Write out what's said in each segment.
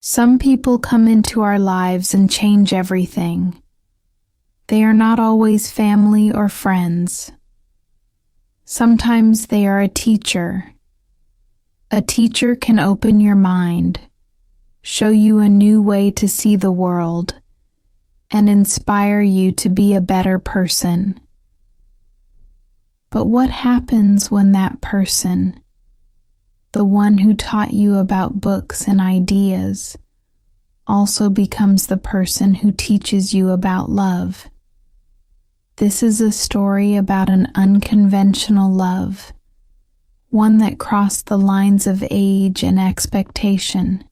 Some people come into our lives and change everything. They are not always family or friends. Sometimes they are a teacher. A teacher can open your mind, show you a new way to see the world, and inspire you to be a better person. But what happens when that person, the one who taught you about books and ideas, also becomes the person who teaches you about love? This is a story about an unconventional love, one that crossed the lines of age and expectation.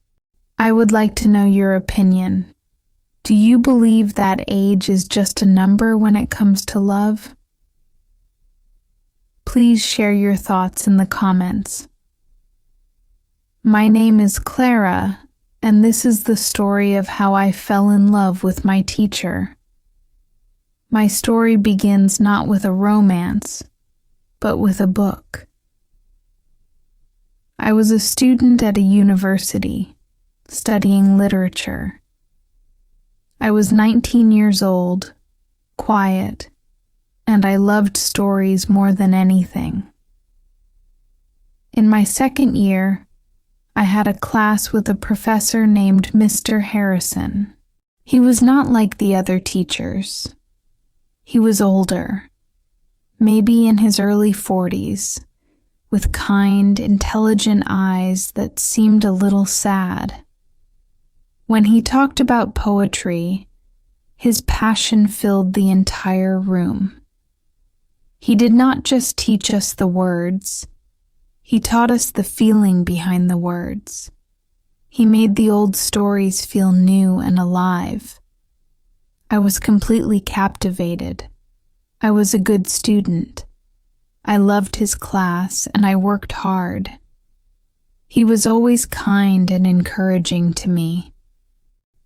I would like to know your opinion. Do you believe that age is just a number when it comes to love? Please share your thoughts in the comments. My name is Clara, and this is the story of how I fell in love with my teacher. My story begins not with a romance, but with a book. I was a student at a university, studying literature. I was 19 years old, quiet, and I loved stories more than anything. In my second year, I had a class with a professor named Mr. Harrison. He was not like the other teachers. He was older, maybe in his early 40s, with kind, intelligent eyes that seemed a little sad. When he talked about poetry, his passion filled the entire room. He did not just teach us the words, he taught us the feeling behind the words. He made the old stories feel new and alive. I was completely captivated. I was a good student. I loved his class and I worked hard. He was always kind and encouraging to me.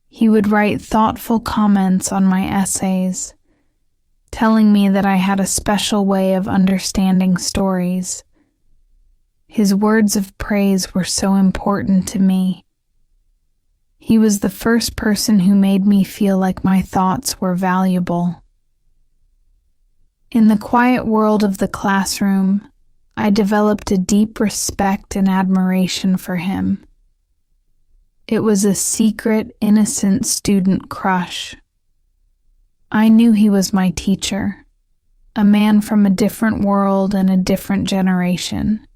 He would write thoughtful comments on my essays, telling me that I had a special way of understanding stories. His words of praise were so important to me. He was the first person who made me feel like my thoughts were valuable. In the quiet world of the classroom, I developed a deep respect and admiration for him. It was a secret, innocent student crush. I knew he was my teacher, a man from a different world and a different generation.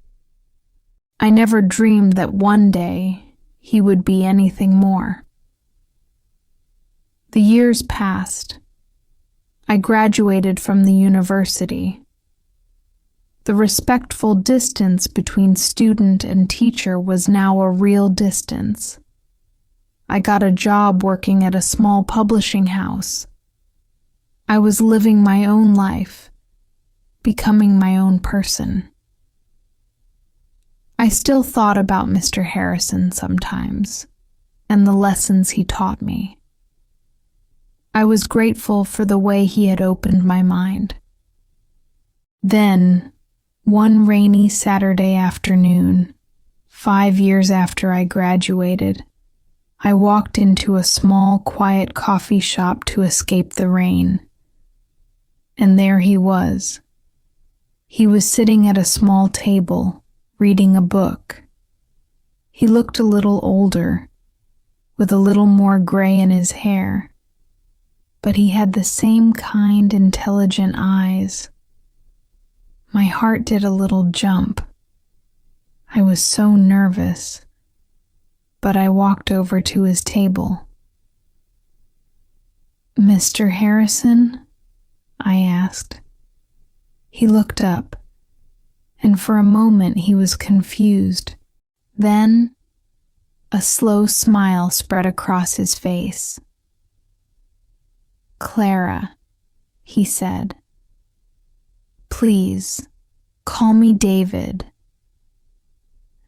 I never dreamed that one day he would be anything more. The years passed. I graduated from the university. The respectful distance between student and teacher was now a real distance. I got a job working at a small publishing house. I was living my own life, becoming my own person. I still thought about Mr. Harrison sometimes, and the lessons he taught me. I was grateful for the way he had opened my mind. Then, one rainy Saturday afternoon, 5 years after I graduated, I walked into a small, quiet coffee shop to escape the rain. And there he was. He was sitting at a small table, reading a book. He looked a little older, with a little more gray in his hair, but he had the same kind, intelligent eyes. My heart did a little jump. I was so nervous, but I walked over to his table. "Mr. Harrison?" I asked. He looked up, and for a moment he was confused. Then, a slow smile spread across his face. "Clara," he said. "Please, call me David."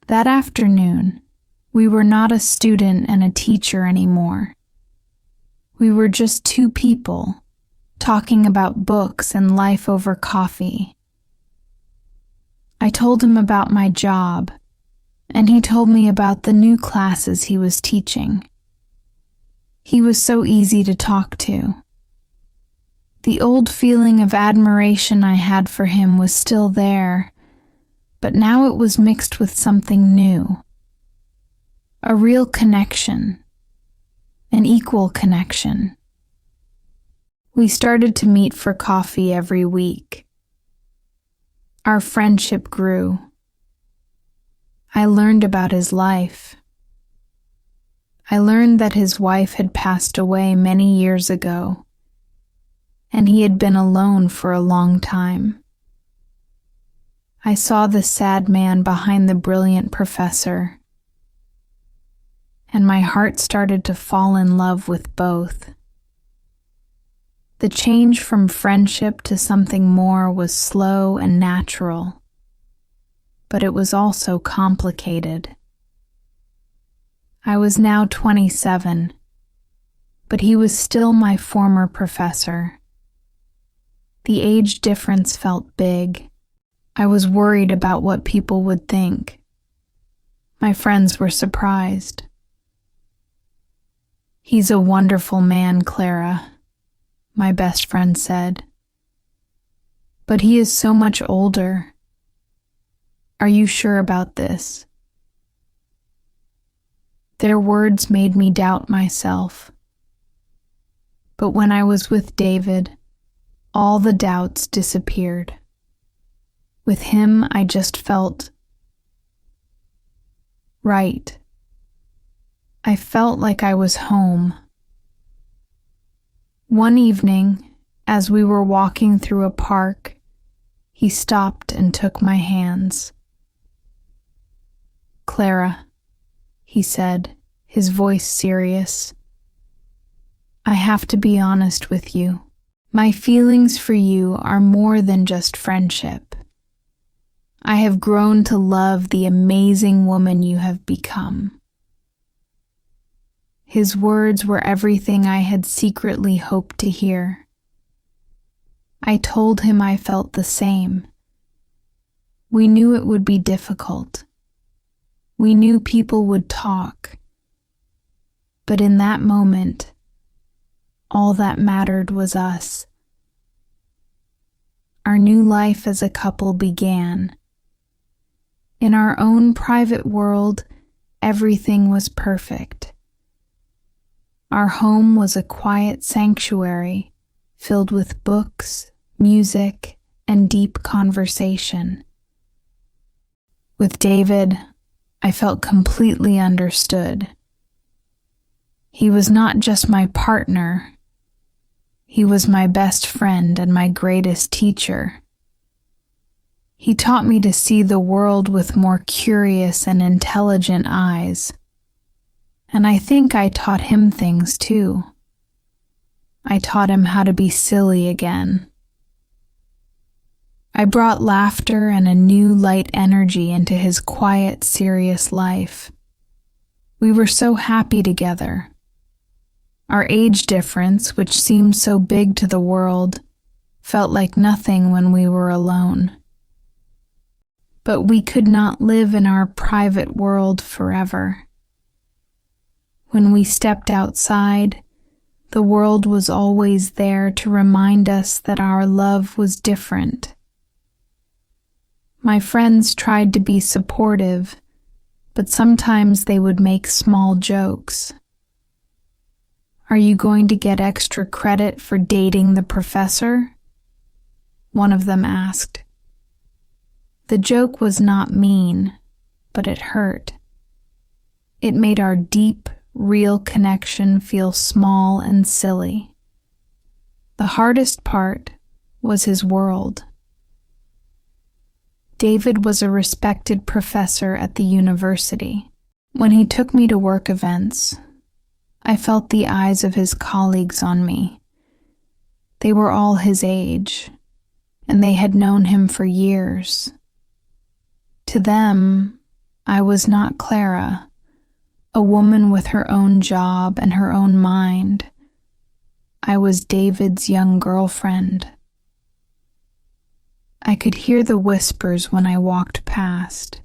That afternoon, we were not a student and a teacher anymore. We were just two people, talking about books and life over coffee. I told him about my job, and he told me about the new classes he was teaching. He was so easy to talk to. The old feeling of admiration I had for him was still there, but now it was mixed with something new. A real connection, an equal connection. We started to meet for coffee every week. Our friendship grew. I learned about his life. I learned that his wife had passed away many years ago, and he had been alone for a long time. I saw the sad man behind the brilliant professor, and my heart started to fall in love with both. The change from friendship to something more was slow and natural, but it was also complicated. I was now 27, but he was still my former professor. The age difference felt big. I was worried about what people would think. My friends were surprised. "He's a wonderful man, Clara," my best friend said. "But he is so much older. Are you sure about this?" Their words made me doubt myself. But when I was with David, all the doubts disappeared. With him, I just felt right. I felt like I was home. One evening, as we were walking through a park, he stopped and took my hands. "Clara," he said, his voice serious, "I have to be honest with you. My feelings for you are more than just friendship. I have grown to love the amazing woman you have become." His words were everything I had secretly hoped to hear. I told him I felt the same. We knew it would be difficult. We knew people would talk. But in that moment, all that mattered was us. Our new life as a couple began. In our own private world, everything was perfect. Our home was a quiet sanctuary filled with books, music, and deep conversation. With David, I felt completely understood. He was not just my partner. He was my best friend and my greatest teacher. He taught me to see the world with more curious and intelligent eyes. And I think I taught him things too. I taught him how to be silly again. I brought laughter and a new light energy into his quiet, serious life. We were so happy together. Our age difference, which seemed so big to the world, felt like nothing when we were alone. But we could not live in our private world forever. When we stepped outside, the world was always there to remind us that our love was different. My friends tried to be supportive, but sometimes they would make small jokes. "Are you going to get extra credit for dating the professor?" one of them asked. The joke was not mean, but it hurt. It made our deep, real connection feel small and silly. The hardest part was his world. David was a respected professor at the university. When he took me to work events, I felt the eyes of his colleagues on me. They were all his age, and they had known him for years. To them, I was not Clara, a woman with her own job and her own mind. I was David's young girlfriend. I could hear the whispers when I walked past.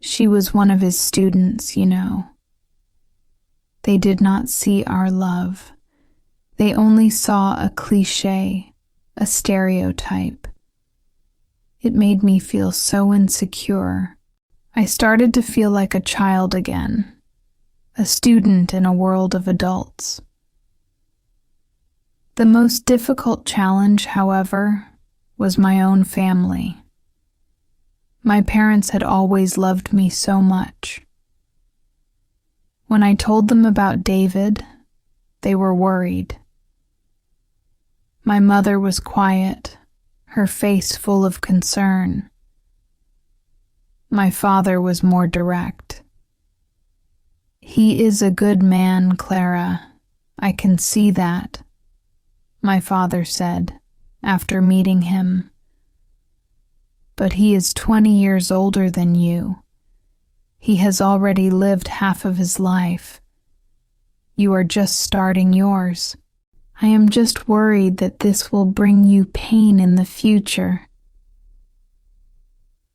"She was one of his students, you know." They did not see our love. They only saw a cliché, a stereotype. It made me feel so insecure. I started to feel like a child again, a student in a world of adults. The most difficult challenge, however, was my own family. My parents had always loved me so much. When I told them about David, they were worried. My mother was quiet, her face full of concern. My father was more direct. "He is a good man, Clara. I can see that," my father said after meeting him. "But he is 20 years older than you. He has already lived half of his life. You are just starting yours. I am just worried that this will bring you pain in the future."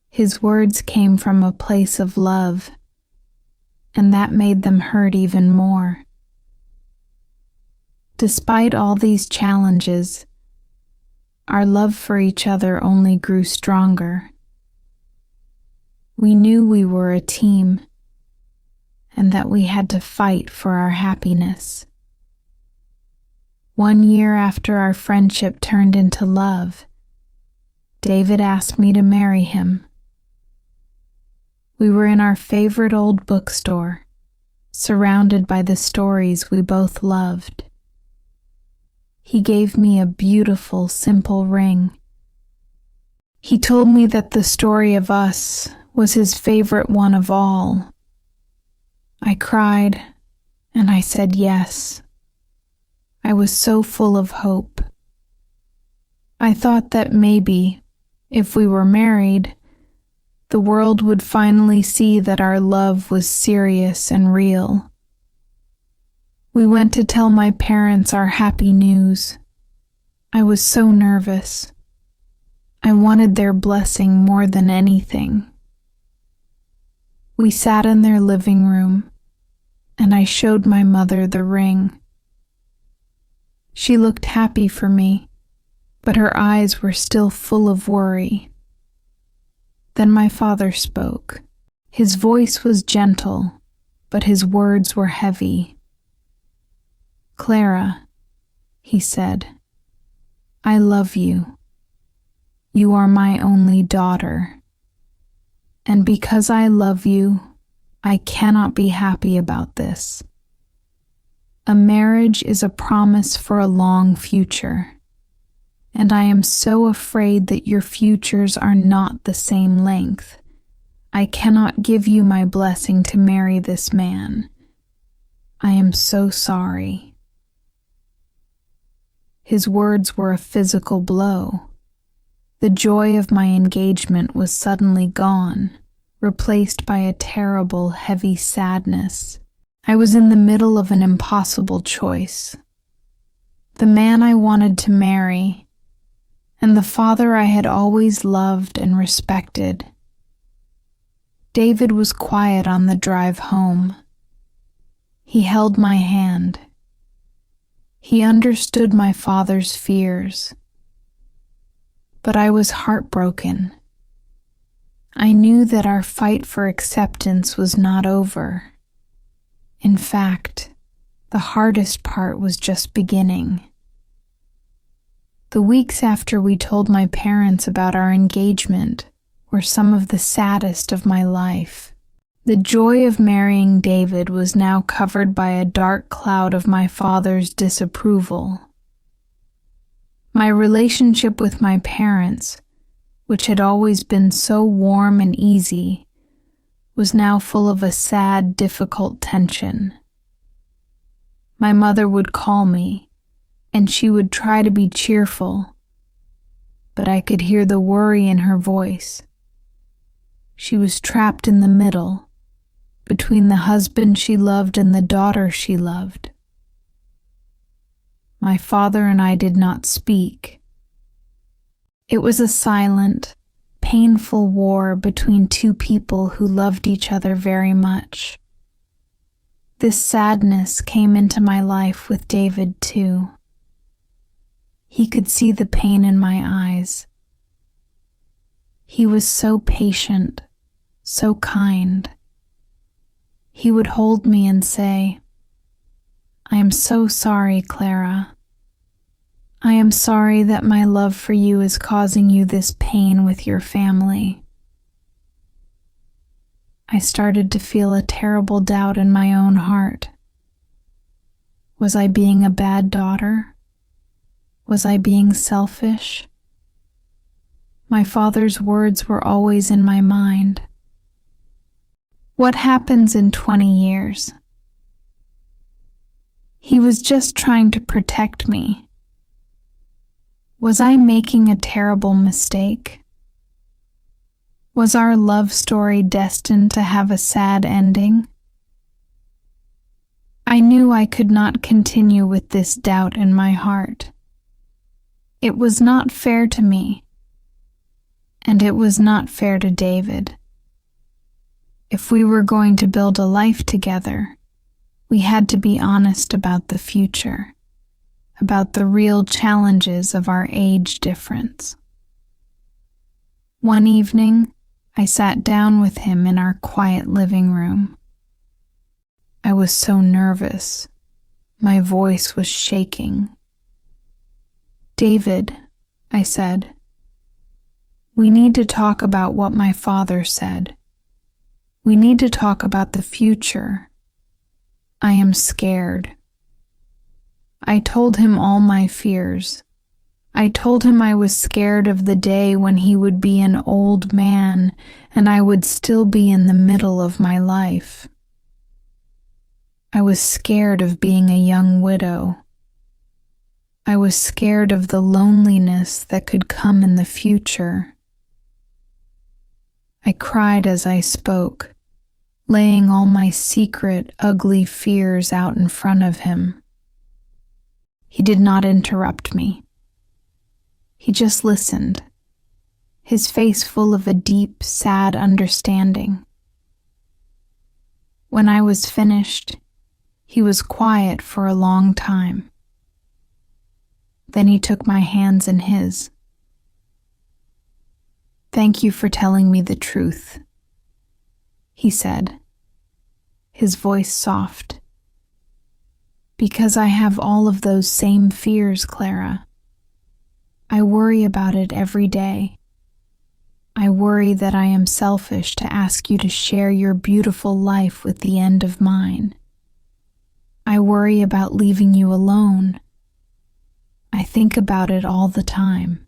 His words came from a place of love, and that made them hurt even more. Despite all these challenges, our love for each other only grew stronger. We knew we were a team, and that we had to fight for our happiness. 1 year after our friendship turned into love, David asked me to marry him. We were in our favorite old bookstore, surrounded by the stories we both loved. He gave me a beautiful, simple ring. He told me that the story of us was his favorite one of all. I cried, and I said yes. I was so full of hope. I thought that maybe, if we were married, the world would finally see that our love was serious and real. We went to tell my parents our happy news. I was so nervous. I wanted their blessing more than anything. We sat in their living room, and I showed my mother the ring. She looked happy for me, but her eyes were still full of worry. Then my father spoke. His voice was gentle, but his words were heavy. "Clara," he said, "I love you. You are my only daughter. And because I love you, I cannot be happy about this. A marriage is a promise for a long future, and I am so afraid that your futures are not the same length. I cannot give you my blessing to marry this man. I am so sorry." His words were a physical blow. The joy of my engagement was suddenly gone, replaced by a terrible, heavy sadness. I was in the middle of an impossible choice. The man I wanted to marry, and the father I had always loved and respected. David was quiet on the drive home. He held my hand. He understood my father's fears. But I was heartbroken. I knew that our fight for acceptance was not over. In fact, the hardest part was just beginning. The weeks after we told my parents about our engagement were some of the saddest of my life. The joy of marrying David was now covered by a dark cloud of my father's disapproval. My relationship with my parents, which had always been so warm and easy, was now full of a sad, difficult tension. My mother would call me, and she would try to be cheerful, but I could hear the worry in her voice. She was trapped in the middle, between the husband she loved and the daughter she loved. My father and I did not speak. It was a silent, painful war between two people who loved each other very much. This sadness came into my life with David too. He could see the pain in my eyes. He was so patient, so kind. He would hold me and say, "I am so sorry, Clara. I am sorry that my love for you is causing you this pain with your family." I started to feel a terrible doubt in my own heart. Was I being a bad daughter? Was I being selfish? My father's words were always in my mind. What happens in 20 years? He was just trying to protect me. Was I making a terrible mistake? Was our love story destined to have a sad ending? I knew I could not continue with this doubt in my heart. It was not fair to me, and it was not fair to David. If we were going to build a life together, we had to be honest about the future, about the real challenges of our age difference. One evening, I sat down with him in our quiet living room. I was so nervous. My voice was shaking. "David," I said, "we need to talk about what my father said. We need to talk about the future. I am scared." I told him all my fears. I told him I was scared of the day when he would be an old man and I would still be in the middle of my life. I was scared of being a young widow. I was scared of the loneliness that could come in the future. I cried as I spoke, laying all my secret, ugly fears out in front of him. He did not interrupt me. He just listened, his face full of a deep, sad understanding. When I was finished, he was quiet for a long time. Then he took my hands in his. "Thank you for telling me the truth," he said, his voice soft. "Because I have all of those same fears, Clara. I worry about it every day. I worry that I am selfish to ask you to share your beautiful life with the end of mine. I worry about leaving you alone. I think about it all the time."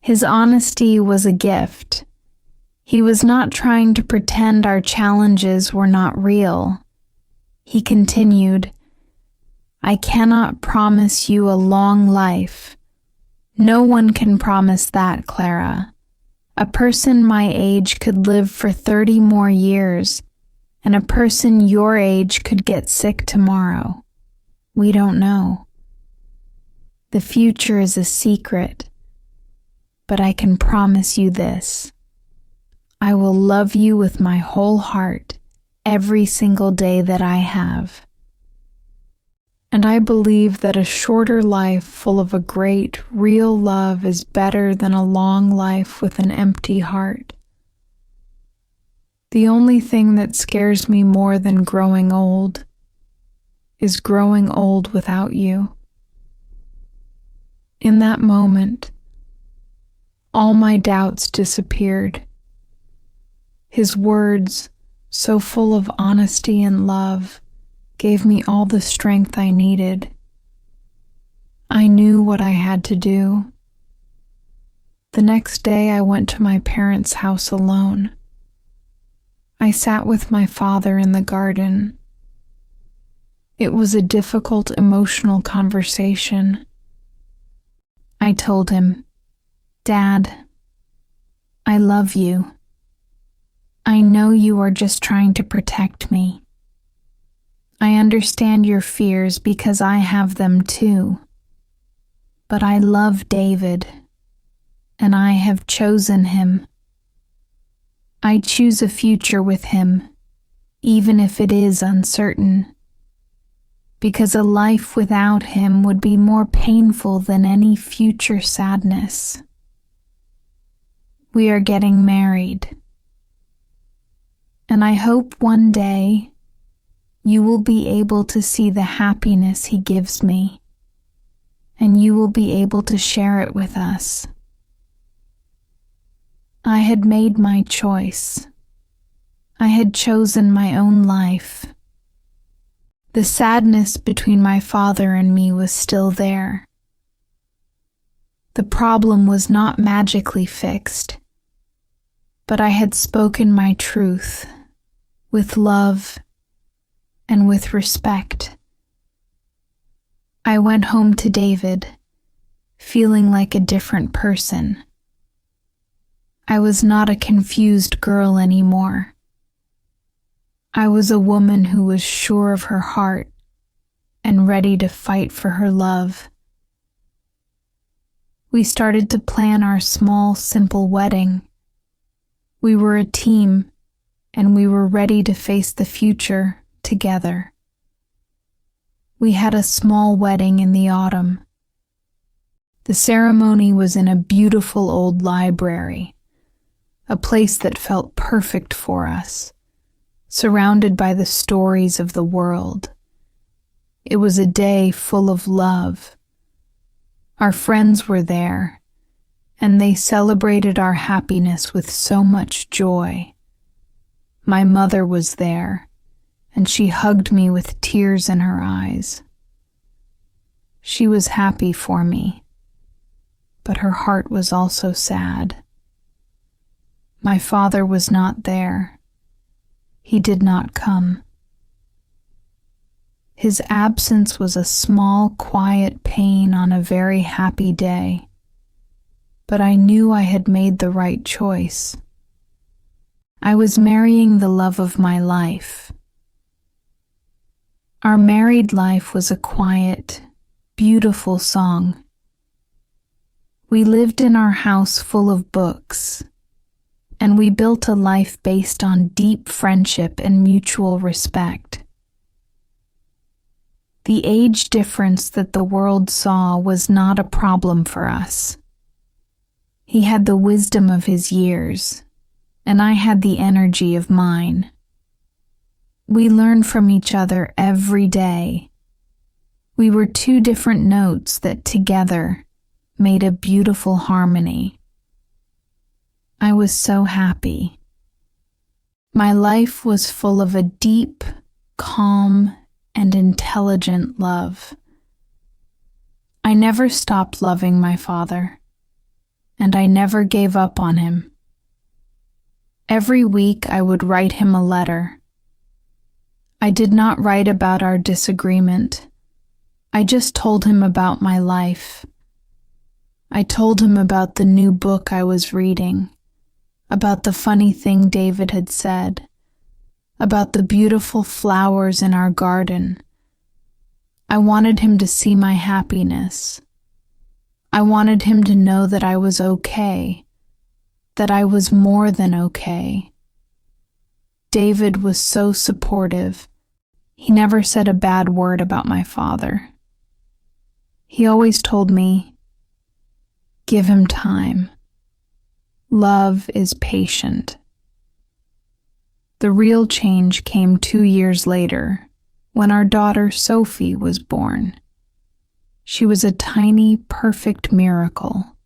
His honesty was a gift. He was not trying to pretend our challenges were not real. He continued, "I cannot promise you a long life. No one can promise that, Clara. A person my age could live for 30 more years, and a person your age could get sick tomorrow. We don't know. The future is a secret, but I can promise you this. I will love you with my whole heart every single day that I have. And I believe that a shorter life full of a great, real love is better than a long life with an empty heart. The only thing that scares me more than growing old is growing old without you." In that moment, all my doubts disappeared. His words, so full of honesty and love, gave me all the strength I needed. I knew what I had to do. The next day I went to my parents' house alone. I sat with my father in the garden. It was a difficult, emotional conversation. I told him, "Dad, I love you. I know you are just trying to protect me. I understand your fears because I have them too. But I love David, and I have chosen him. I choose a future with him, even if it is uncertain, because a life without him would be more painful than any future sadness. We are getting married, and I hope one day you will be able to see the happiness he gives me, and you will be able to share it with us. I had made my choice. I had chosen my own life. The sadness between my father and me was still there. The problem was not magically fixed, but I had spoken my truth with love and with respect. I went home to David, feeling like a different person. I was not a confused girl anymore. I was a woman who was sure of her heart and ready to fight for her love. We started to plan our small, simple wedding. We were a team, and we were ready to face the future together. We had a small wedding in the autumn. The ceremony was in a beautiful old library, a place that felt perfect for us, surrounded by the stories of the world. It was a day full of love. Our friends were there, and they celebrated our happiness with so much joy. My mother was there, and she hugged me with tears in her eyes. She was happy for me, but her heart was also sad. My father was not there. He did not come. His absence was a small, quiet pain on a very happy day, but I knew I had made the right choice. I was marrying the love of my life. Our married life was a quiet, beautiful song. We lived in our house full of books, and we built a life based on deep friendship and mutual respect. The age difference that the world saw was not a problem for us. He had the wisdom of his years, and I had the energy of mine. We learned from each other every day. We were two different notes that together made a beautiful harmony. I was so happy. My life was full of a deep, calm, and intelligent love. I never stopped loving my father, and I never gave up on him. Every week I would write him a letter. I did not write about our disagreement. I just told him about my life. I told him about the new book I was reading, about the funny thing David had said, about the beautiful flowers in our garden. I wanted him to see my happiness. I wanted him to know that I was okay, that I was more than okay. David was so supportive. He never said a bad word about my father. He always told me, "Give him time. Love is patient." The real change came 2 years later, when our daughter Sophie was born. She was a tiny, perfect miracle,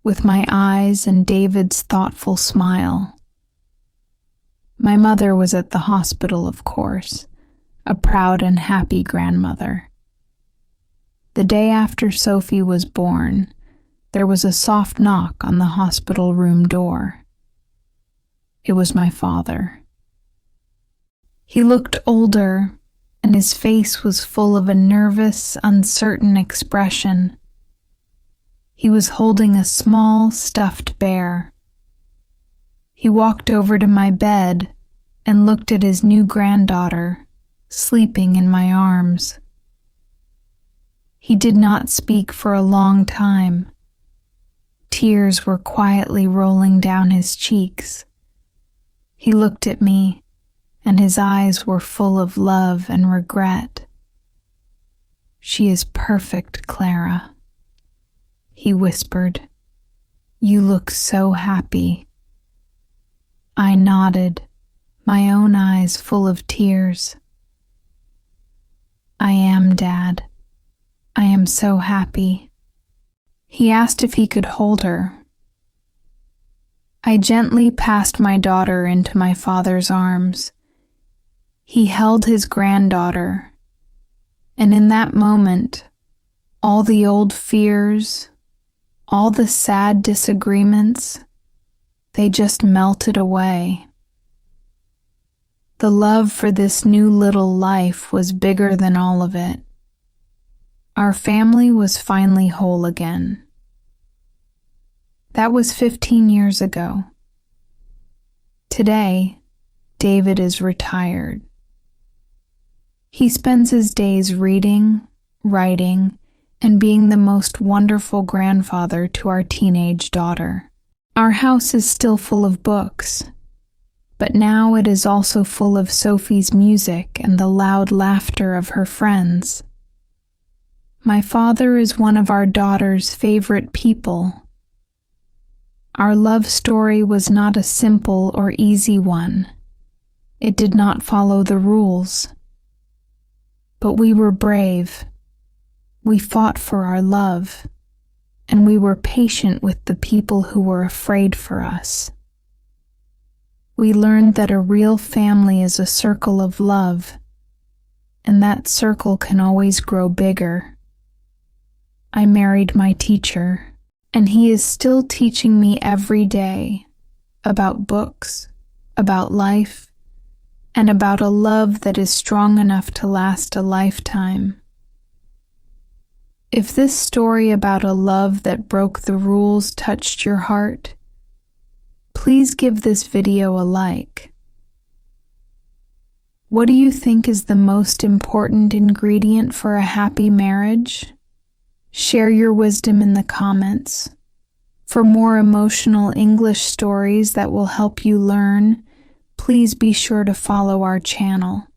with my eyes and David's thoughtful smile. My mother was at the hospital, of course, a proud and happy grandmother. The day after Sophie was born, there was a soft knock on the hospital room door. It was my father. He looked older, and his face was full of a nervous, uncertain expression. He was holding a small, stuffed bear. He walked over to my bed and looked at his new granddaughter, sleeping in my arms. He did not speak for a long time. Tears were quietly rolling down his cheeks. He looked at me, and his eyes were full of love and regret. "She is perfect, Clara," he whispered. "You look so happy." I nodded, my own eyes full of tears. "I am, Dad. I am so happy." He asked if he could hold her. I gently passed my daughter into my father's arms. He held his granddaughter, and in that moment, all the old fears, all the sad disagreements, they just melted away. The love for this new little life was bigger than all of it. Our family was finally whole again. That was 15 years ago. Today, David is retired. He spends his days reading, writing, and being the most wonderful grandfather to our teenage daughter. Our house is still full of books, but now it is also full of Sophie's music and the loud laughter of her friends. My father is one of our daughter's favorite people. Our love story was not a simple or easy one. It did not follow the rules. But we were brave. We fought for our love, and we were patient with the people who were afraid for us. We learned that a real family is a circle of love, and that circle can always grow bigger. I married my teacher, and he is still teaching me every day about books, about life, and about a love that is strong enough to last a lifetime. If this story about a love that broke the rules touched your heart, please give this video a like. What do you think is the most important ingredient for a happy marriage? Share your wisdom in the comments. For more emotional English stories that will help you learn, please be sure to follow our channel.